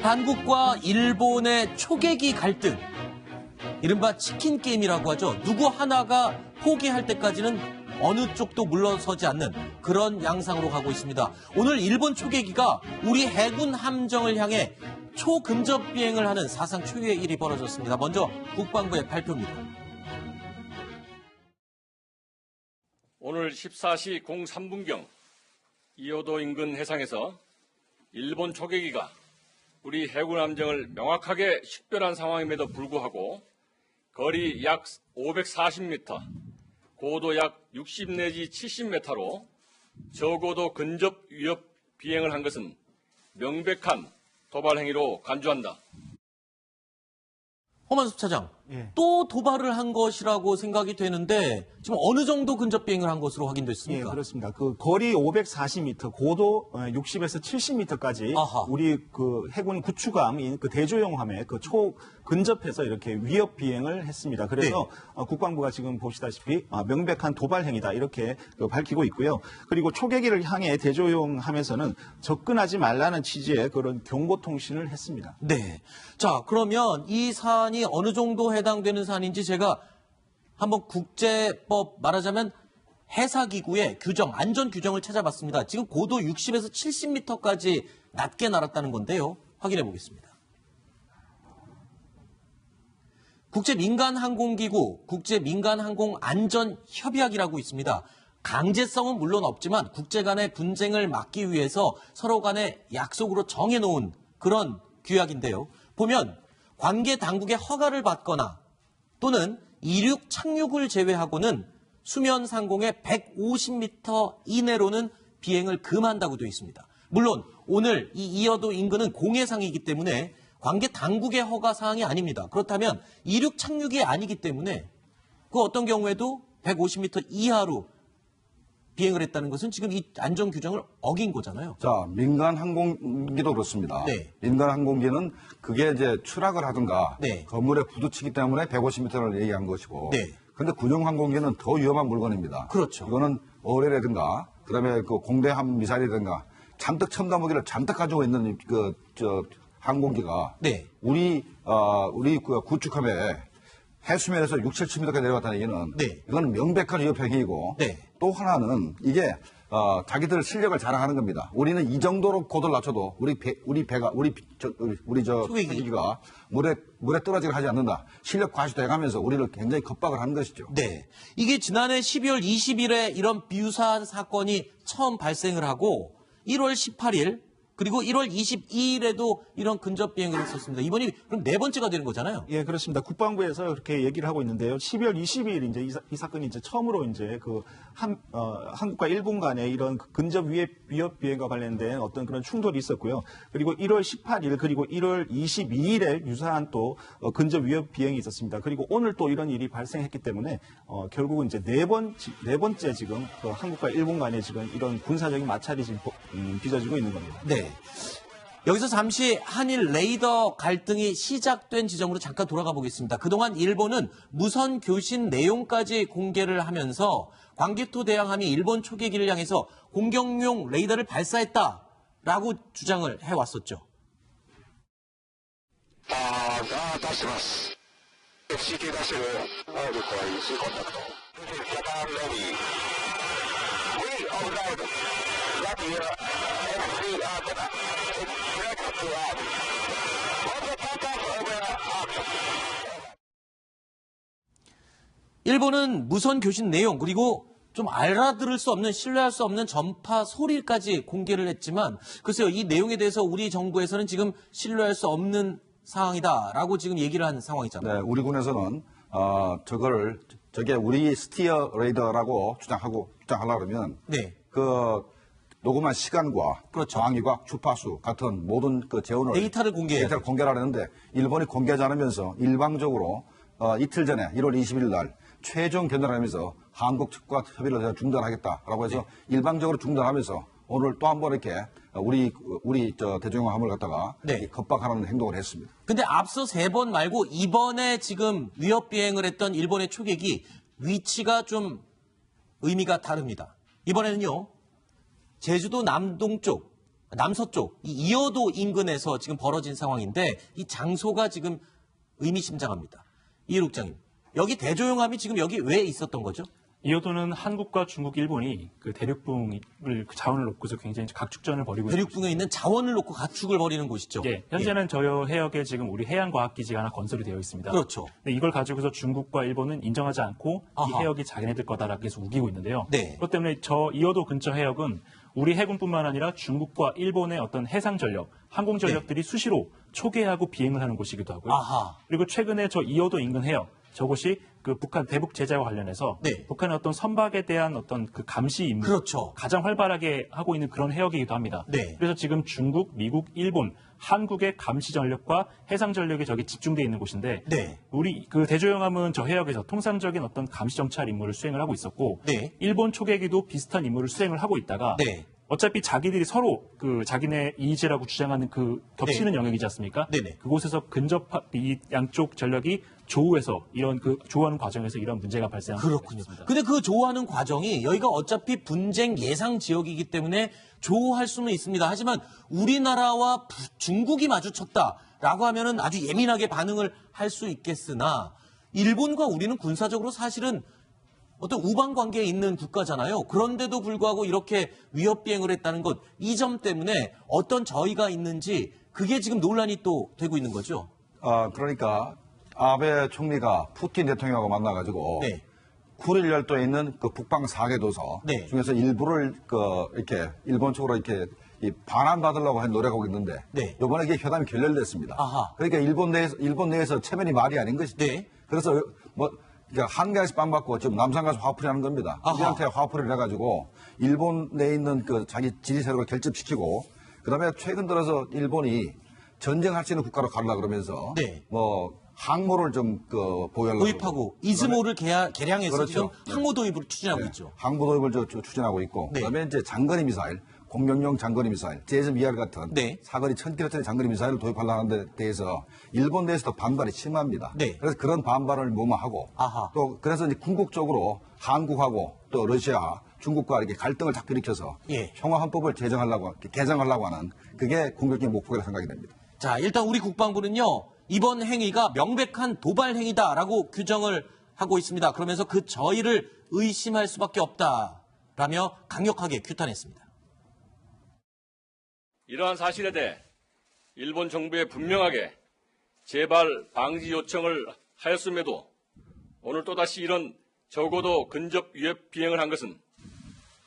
당국과 일본의 초계기 갈등. 이른바 치킨 게임이라고 하죠. 누구 하나가 포기할 때까지는 어느 쪽도 물러서지 않는 그런 양상으로 가고 있습니다. 오늘 일본 초계기가 우리 해군 함정을 향해 초근접 비행을 하는 사상 초유의 일이 벌어졌습니다. 먼저 국방부의 발표입니다. 오늘 14시 03분경 이호도 인근 해상에서 일본 초계기가 우리 해군 함정을 명확하게 식별한 상황임에도 불구하고 거리 약 540m, 고도 약 60 내지 70m로 저고도 근접 위협 비행을 한 것은 명백한 도발 행위로 간주한다. 허만숙 차장, 또 도발을 한 것이라고 생각이 되는데 지금 어느 정도 근접 비행을 한 것으로 확인됐습니까? 예, 그렇습니다. 그 거리 540m, 고도 60에서 70m까지 우리 그 해군 구축함인 그 대조영함에 그 초근접해서 이렇게 위협 비행을 했습니다. 그래서 국방부가 지금 보시다시피 명백한 도발 행위다 이렇게 밝히고 있고요. 그리고 초계기를 향해 대조영함에서는 접근하지 말라는 취지의 그런 경고 통신을 했습니다. 네. 자, 그러면 이 사안이 어느 정도 해당되는 사안인지 제가 한번 국제법 말하자면 해사기구의 규정, 안전 규정을 찾아봤습니다. 지금 고도 60에서 70m까지 낮게 날았다는 건데요. 확인해 보겠습니다. 국제민간항공기구, 국제민간항공안전협약이라고 있습니다. 강제성은 물론 없지만 국제 간의 분쟁을 막기 위해서 서로 간의 약속으로 정해놓은 그런 규약인데요. 보면 관계 당국의 허가를 받거나 또는 이륙 착륙을 제외하고는 수면 상공의 150m 이내로는 비행을 금한다고 되어 있습니다. 물론 오늘 이 이어도 인근은 공해상이기 때문에 관계 당국의 허가 사항이 아닙니다. 그렇다면 이륙 착륙이 아니기 때문에 그 어떤 경우에도 150m 이하로 비행을 했다는 것은 지금 이 안전 규정을 어긴 거잖아요. 자, 민간 항공기도 그렇습니다. 네. 민간 항공기는 그게 이제 추락을 하든가 네. 건물에 부딪히기 때문에 150m를 얘기한 것이고. 네. 그런데 군용 항공기는 더 위험한 물건입니다. 그렇죠. 이거는 어뢰라든가 그다음에 그 공대함 미사일이든가 잔뜩 첨단무기를 잔뜩 가지고 있는 항공기가 네. 우리 그 구축함에 해수면에서 6, 70m까지 내려갔다는 얘기는 네. 이건 명백한 위협 행위이고 네. 또 하나는 이게 자기들 실력을 자랑하는 겁니다. 우리는 이 정도로 고도를 낮춰도 우리 초계기가 물에 떨어지게 하지 않는다. 실력 과시돼가면서 우리를 굉장히 겁박을 하는 것이죠. 네. 이게 지난해 12월 20일에 이런 비유사한 사건이 처음 발생을 하고 1월 18일 그리고 1월 22일에도 이런 근접 비행을 했었습니다. 이번이 그럼 네 번째가 되는 거잖아요. 예, 그렇습니다. 국방부에서 그렇게 얘기를 하고 있는데요. 12월 20일 이제 이 사건이 이제 처음으로 이제 그 한국과 일본 간에 이런 근접 위협 비행과 관련된 어떤 그런 충돌이 있었고요. 그리고 1월 18일 그리고 1월 22일에 유사한 또 근접 위협 비행이 있었습니다. 그리고 오늘 또 이런 일이 발생했기 때문에 결국은 이제 네 번째 지금 그 한국과 일본 간에 지금 이런 군사적인 마찰이 지금 빚어지고 있는 겁니다. 네. 여기서 잠시 한일 레이더 갈등이 시작된 지점으로 잠깐 돌아가 보겠습니다. 그동안 일본은 무선 교신 내용까지 공개를 하면서 광개토 대왕함이 일본 초계기를 향해서 공격용 레이더를 발사했다라고 주장을 해왔었죠. 일본은 무선 교신 내용 그리고 좀 알아들을 수 없는 신뢰할 수 없는 전파 소리까지 공개를 했지만 글쎄요 이 내용에 대해서 우리 정부에서는 지금 신뢰할 수 없는 상황이다라고 지금 얘기를 한 상황이잖아요. 네, 우리 군에서는 저게 우리 스티어 레이더라고 주장하려고 그러면 네. 그 녹음한 시간과 그렇죠. 방위과 주파수 같은 모든 그 재원을 데이터를 공개하려는데 일본이 공개하지 않으면서 일방적으로 이틀 전에 1월 20일 날 최종 견제를 하면서 한국 측과 협의를 중단하겠다라고 해서 일방적으로 중단하면서 오늘 또 한 번 이렇게 우리 대중함을 갖다가 겁박하는 행동을 했습니다. 근데 앞서 3번 말고 이번에 지금 위협 비행을 했던 일본의 초계기 위치가 좀 의미가 다릅니다. 이번에는요. 제주도 남동쪽 남서쪽 이 이어도 인근에서 지금 벌어진 상황인데 이 장소가 지금 의미심장합니다. 이해록 장님, 여기 대조영함이 지금 여기 왜 있었던 거죠? 이어도는 한국과 중국, 일본이 그 대륙붕을 그 자원을 놓고서 굉장히 각축전을 벌이고 대륙붕에 있는 자원을 놓고 가축을 벌이는 곳이죠. 예, 현재는 저 해역에 지금 우리 해양과학기지가 하나 건설이 되어 있습니다. 그렇죠. 근데 이걸 가지고서 중국과 일본은 인정하지 않고 이 아하. 해역이 자기네들 거다라고 해서 우기고 있는데요. 네. 그것 때문에 저 이어도 근처 해역은 우리 해군뿐만 아니라 중국과 일본의 어떤 해상 전력, 항공 전력들이 수시로 초계하고 비행을 하는 곳이기도 하고요. 아하. 그리고 최근에 저 이어도 인근 해역, 저곳이 그 북한 대북 제재와 관련해서 네. 북한의 어떤 선박에 대한 어떤 그 감시 임무 그렇죠. 가장 활발하게 하고 있는 그런 해역이기도 합니다. 네. 그래서 지금 중국, 미국, 일본, 한국의 감시 전력과 해상 전력이 저기 집중되어 있는 곳인데 네. 우리 그 대조영함은 저 해역에서 통상적인 어떤 감시 정찰 임무를 수행을 하고 있었고 네. 일본 초계기도 비슷한 임무를 수행을 하고 있다가 네. 어차피 자기들이 서로 그 자기네 이의제라고 주장하는 그 겹치는 영역이지 않습니까? 네네. 그곳에서 이 양쪽 전력이 조우해서 이런 그 조우하는 과정에서 이런 문제가 발생한 그렇군요. 것입니다. 근데 그 조우하는 과정이 여기가 어차피 분쟁 예상 지역이기 때문에 조우할 수는 있습니다. 하지만 우리나라와 중국이 마주쳤다라고 하면은 아주 예민하게 반응을 할 수 있겠으나 일본과 우리는 군사적으로 사실은 어떤 우방 관계에 있는 국가잖아요. 그런데도 불구하고 이렇게 위협 비행을 했다는 것, 이 점 때문에 어떤 저희가 있는지 그게 지금 논란이 또 되고 있는 거죠. 그러니까 아베 총리가 푸틴 대통령하고 만나가지고 네. 쿠릴 열도에 있는 그 북방 4개 도서 네. 중에서 일부를 이렇게 일본 쪽으로 이렇게 반환받으려고 한 노력하고 있는데 네. 이번에 이게 회담이 결렬됐습니다. 아하. 그러니까 일본 내에서 체면이 말이 아닌 것이죠. 네. 그래서 뭐 그러니까 한가에서 빵 받고 지금 남산 가서 화풀이 하는 겁니다. 아하. 우리한테 화풀이를 해가지고 일본 내에 있는 그 자기 지리 세력을 결집시키고 그다음에 최근 들어서 일본이 전쟁할 수 있는 국가로 가려고 그러면서 네. 뭐 항모를 좀 보유하려고 도입하고 이즈모를 개량해서 그렇죠. 지금 항모 도입을 추진하고 네. 있죠. 항모 도입을 추진하고 있고 네. 그다음에 이제 장거리 미사일, 공격용 장거리 미사일, 제즈미알 같은 네. 사거리 1000km짜리 장거리 미사일을 도입하려는 데 대해서 일본 내에서도 반발이 심합니다. 네. 그래서 그런 반발을 무마하고 아하. 또 그래서 이제 궁극적으로 한국하고 또 러시아, 중국과 이렇게 갈등을 자꾸 일으켜서 예. 평화헌법을 개정하려고 하는 그게 궁극적인 목표라고 생각이 됩니다. 자, 일단 우리 국방부는요, 이번 행위가 명백한 도발 행위다라고 규정을 하고 있습니다. 그러면서 그 저희를 의심할 수밖에 없다라며 강력하게 규탄했습니다. 이러한 사실에 대해 일본 정부에 분명하게 재발 방지 요청을 하였음에도 오늘 또다시 이런 적어도 근접 위협 비행을 한 것은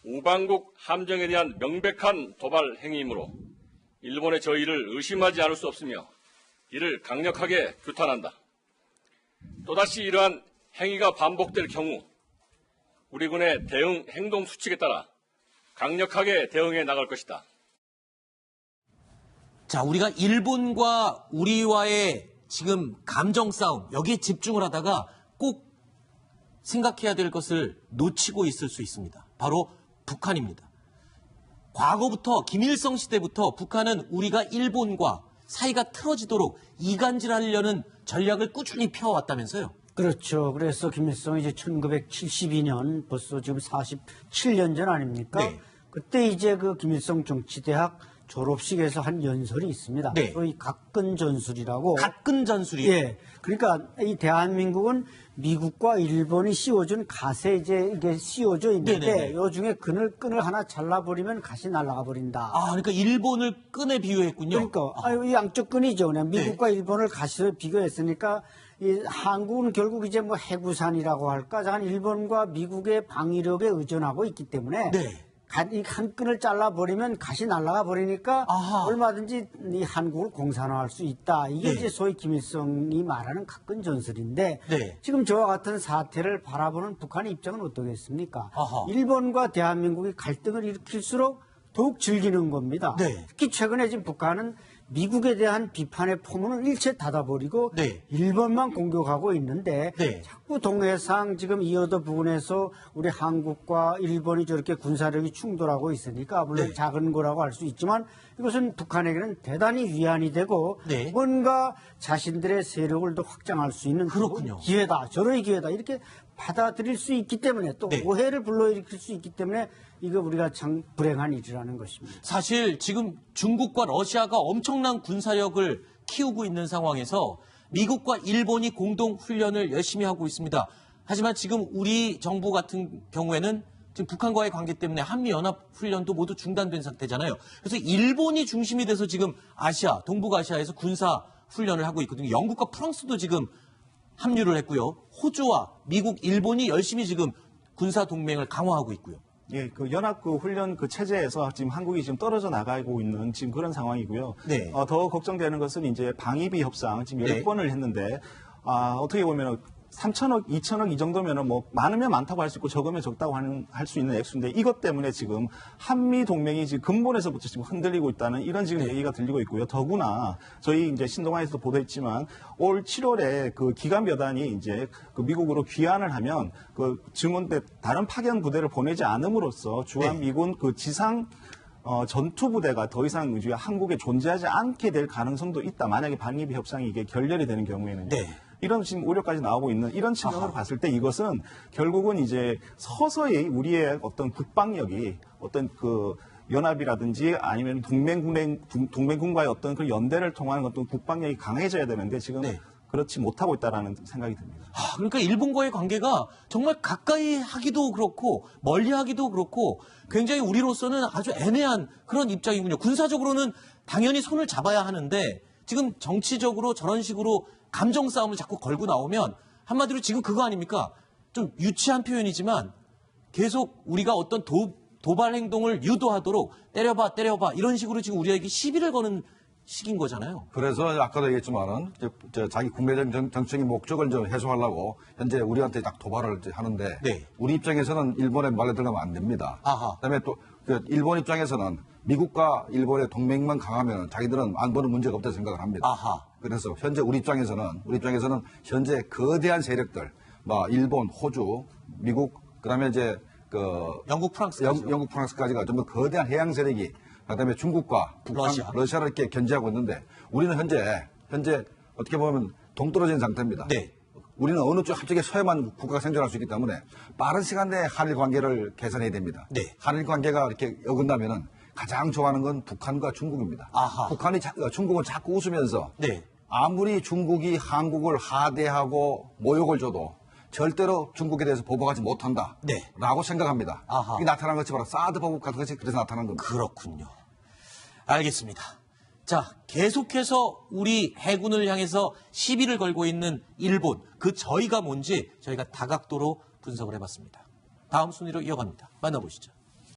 우방국 함정에 대한 명백한 도발 행위이므로 일본의 저희를 의심하지 않을 수 없으며 이를 강력하게 규탄한다. 또다시 이러한 행위가 반복될 경우 우리 군의 대응 행동 수칙에 따라 강력하게 대응해 나갈 것이다. 자, 우리가 일본과 우리와의 지금 감정 싸움, 여기에 집중을 하다가 꼭 생각해야 될 것을 놓치고 있을 수 있습니다. 바로 북한입니다. 과거부터 김일성 시대부터 북한은 우리가 일본과 사이가 틀어지도록 이간질하려는 전략을 꾸준히 펴왔다면서요. 그렇죠. 그래서 김일성이 이제 1972년 벌써 지금 47년 전 아닙니까? 네. 그때 이제 그 김일성 정치대학 졸업식에서 한 연설이 있습니다. 네. 소위 각근 전술이라고. 각근 전술이. 예. 그러니까 이 대한민국은 미국과 일본이 씌워준 갓에 이제 이게 씌워져 있는데 네네네. 요 중에 끈을 하나 잘라버리면 갓이 날아가 버린다. 아, 그러니까 일본을 끈에 비유했군요. 그러니까 이 양쪽 끈이죠. 그냥 네. 미국과 일본을 가시로 비교했으니까 이 한국은 결국 이제 뭐 해구산이라고 할까, 한 일본과 미국의 방위력에 의존하고 있기 때문에 네. 이 한 끈을 잘라버리면 갓이 날아가 버리니까 아하. 얼마든지 이 한국을 공산화할 수 있다. 이게 네. 이제 소위 김일성이 말하는 각근 전술인데 네. 지금 저와 같은 사태를 바라보는 북한의 입장은 어떠겠습니까? 아하. 일본과 대한민국이 갈등을 일으킬수록 더욱 즐기는 겁니다. 네. 특히 최근에 지금 북한은 미국에 대한 비판의 포문을 일체 닫아버리고 네. 일본만 공격하고 있는데 네. 자꾸 동해상 지금 이어도 부근에서 우리 한국과 일본이 저렇게 군사력이 충돌하고 있으니까 물론 네. 작은 거라고 할 수 있지만 이것은 북한에게는 대단히 위안이 되고 네. 뭔가 자신들의 세력을 더 확장할 수 있는 그렇군요. 기회다. 저러의 기회다. 이렇게 받아들일 수 있기 때문에 또 네. 오해를 불러일으킬 수 있기 때문에 이거 우리가 참 불행한 일이라는 것입니다. 사실 지금 중국과 러시아가 엄청난 군사력을 키우고 있는 상황에서 미국과 일본이 공동 훈련을 열심히 하고 있습니다. 하지만 지금 우리 정부 같은 경우에는 지금 북한과의 관계 때문에 한미연합 훈련도 모두 중단된 상태잖아요. 그래서 일본이 중심이 돼서 지금 아시아, 동북아시아에서 군사 훈련을 하고 있거든요. 영국과 프랑스도 지금 합류를 했고요. 호주와 미국, 일본이 열심히 지금 군사 동맹을 강화하고 있고요. 예, 그 연합 그 훈련 그 체제에서 지금 한국이 지금 떨어져 나가고 있는 지금 그런 상황이고요. 네. 더 걱정되는 것은 이제 방위비 협상 지금 네. 10번을 했는데, 어떻게 보면은 3천억, 2천억 이 정도면은 뭐 많으면 많다고 할 수 있고 적으면 적다고 할 수 있는 액수인데 이것 때문에 지금 한미 동맹이 지금 근본에서부터 지금 흔들리고 있다는 이런 지금 얘기가 들리고 있고요. 더구나 저희 이제 신동아에서도 보도했지만 올 7월에 그 기간여단이 이제 그 미국으로 귀환을 하면 그 증원대 다른 파견 부대를 보내지 않음으로써 주한미군 그 지상 전투 부대가 더 이상 이제 한국에 존재하지 않게 될 가능성도 있다. 만약에 방위비 협상이 이게 결렬이 되는 경우에는. 네. 이런 지금 우려까지 나오고 있는 이런 측면으로 봤을 때 이것은 결국은 이제 서서히 우리의 어떤 국방력이 어떤 그 연합이라든지 아니면 동맹군과의 어떤 그 연대를 통한 어떤 국방력이 강해져야 되는데 지금 네. 그렇지 못하고 있다라는 생각이 듭니다. 그러니까 일본과의 관계가 정말 가까이 하기도 그렇고 멀리 하기도 그렇고 굉장히 우리로서는 아주 애매한 그런 입장이군요. 군사적으로는 당연히 손을 잡아야 하는데 지금 정치적으로 저런 식으로 감정 싸움을 자꾸 걸고 나오면 한마디로 지금 그거 아닙니까? 좀 유치한 표현이지만 계속 우리가 어떤 도발 행동을 유도하도록 때려봐 이런 식으로 지금 우리에게 시비를 거는 시기인 거잖아요. 그래서 아까도 얘기했지만은 자기 국내적 정책의 목적을 좀 해소하려고 현재 우리한테 딱 도발을 하는데 네. 우리 입장에서는 일본의 말에 들어가면 안 됩니다. 아하. 그다음에 또 그 일본 입장에서는 미국과 일본의 동맹만 강하면 자기들은 안보는 문제가 없다고 생각을 합니다. 아하. 그래서 현재 우리 입장에서는 현재 거대한 세력들, 뭐 일본, 호주, 미국, 그다음에 이제 그 영국, 프랑스. 영국, 프랑스까지가 좀 더 거대한 해양 세력이 그다음에 중국과 북한, 러시아를 이렇게 견제하고 있는데 우리는 현재 어떻게 보면 동떨어진 상태입니다. 네. 우리는 어느 쪽 한쪽에 서야만 국가가 생존할 수 있기 때문에 빠른 시간 내에 한일 관계를 개선해야 됩니다. 네. 한일 관계가 이렇게 어긋나면은 가장 좋아하는 건 북한과 중국입니다. 아하. 중국은 자꾸 웃으면서 네. 아무리 중국이 한국을 하대하고 모욕을 줘도 절대로 중국에 대해서 보복하지 못한다. 네. 라고 생각합니다. 아하. 이게 나타난 것이 바로 사드 보복 같은 것이 그래서 나타난 겁니다. 그렇군요. 알겠습니다. 자, 계속해서 우리 해군을 향해서 시비를 걸고 있는 일본, 그 저희가 뭔지 저희가 다각도로 분석을 해봤습니다. 다음 순위로 이어갑니다. 만나보시죠.